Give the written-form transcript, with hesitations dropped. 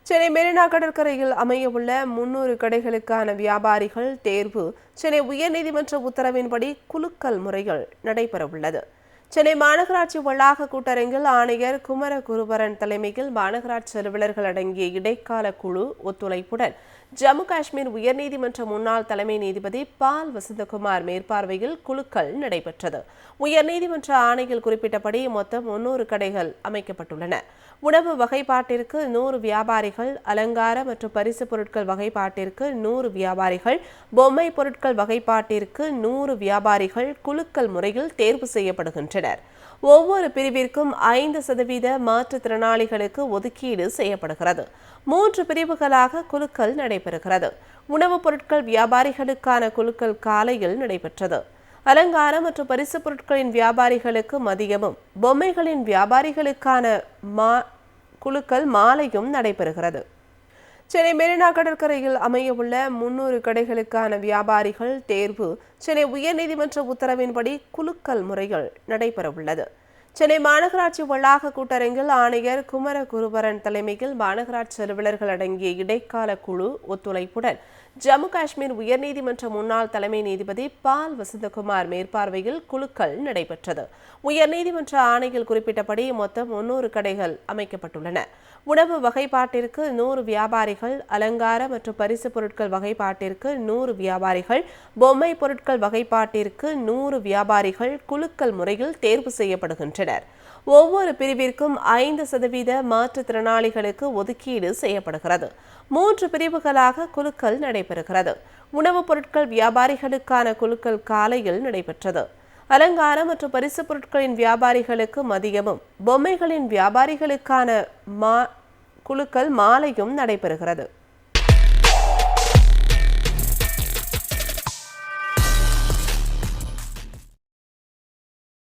சென்னை மெரினா கடற்கரையில் அமையவுள்ள 300 கடைகளுக்கான வியாபாரிகள் தேர்வு சென்னை உயர்நீதிமன்ற உத்தரவின்படி குலுக்கல் முறைகள் நடைபெறவுள்ளது. சென்னை மாநகராட்சி வளாக கூட்டரங்கில் ஆணையர் குமரகுருபரன் தலைமையில் மாநகராட்சி அலுவலர்கள் அடங்கிய இடைக்கால குழு ஒத்துழைப்புடன் ஜம்மு காஷ்மீர் உயர்நீதிமன்ற முன்னாள் தலைமை நீதிபதி பால் வசந்தகுமார் மேற்பார்வையில் குலுக்கல் நடைபெற்றது. உயர்நீதிமன்ற ஆணையில் குறிப்பிட்டபடி மொத்தம் 300 கடைகள் அமைக்கப்பட்டுள்ளன. உணவு வகைப்பாட்டிற்கு 100 வியாபாரிகள், அலங்கார மற்றும் பரிசு பொருட்கள் வகைப்பாட்டிற்கு 100 வியாபாரிகள், பொம்மை பொருட்கள் வகைப்பாட்டிற்கு 100 வியாபாரிகள் குலுக்கல் முறையில் தேர்வு செய்யப்படுகின்றனர். ஒவ்வொரு பிரிவிற்கும் 5% மாற்றுத்திறனாளிகளுக்கு ஒதுக்கீடு செய்யப்படுகிறது. 3 பிரிவுகளாக குலுக்கல் நடைபெறுகிறது. உணவுப் பொருட்கள் வியாபாரிகளுக்கான குலுக்கல் காலையில் நடைபெற்றது. அலங்கார மற்றும் பரிசு பொருட்களின் வியாபாரிகளுக்கு மதியமும், பொம்மைகளின் வியாபாரிகளுக்கான குலுக்கல் மாலையும் நடைபெறுகிறது. சென்னை மெரினா கடற்கரையில் அமையவுள்ள 300 கடைகளுக்கான வியாபாரிகள் தேர்வு சென்னை உயர்நீதிமன்ற உத்தரவின்படி குலுக்கல் முறைகள் நடைபெறவுள்ளது. சென்னை மாநகராட்சி வளாக கூட்டரங்கில் ஆணையர் குமரகுருபரன் தலைமையில் மாநகராட்சி அலுவலர்கள் அடங்கிய இடைக்கால குழு ஒத்துழைப்புடன் ஜம்மு காஷ்மீர் உயர்நீதிமன்ற முன்னாள் தலைமை நீதிபதி பால் வசந்தகுமார் மேற்பார்வையில் குலுக்கல் நடைபெற்றது. உயர்நீதிமன்ற ஆணையில் குறிப்பிட்டபடி மொத்தம் 300 கடைகள் அமைக்கப்பட்டுள்ளன. உணவு வகைப்பாட்டிற்கு 100 வியாபாரிகள், அலங்கார மற்றும் பரிசு பொருட்கள் வகைப்பாட்டிற்கு 100 வியாபாரிகள், பொம்மை பொருட்கள் வகைப்பாட்டிற்கு 100 வியாபாரிகள் குலுக்கல் முறையில் தேர்வு செய்யப்படுகின்றனர். ஒவ்வொரு பிரிவிற்கும் 5% மாற்றுத்திறனாளிகளுக்கு ஒதுக்கீடு செய்யப்படுகிறது. 3 பிரிவுகளாக குலுக்கல் நடைபெறுகிறது. உணவுப் பொருட்கள் வியாபாரிகளுக்கான குலுக்கல் காலையில் நடைபெற்றது. அலங்கார மற்றும் பரிசு பொருட்களின் வியாபாரிகளுக்கு மதியமும், பொம்மைகளின் வியாபாரிகளுக்கான குலுக்கல் மாலையும் நடைபெறுகிறது.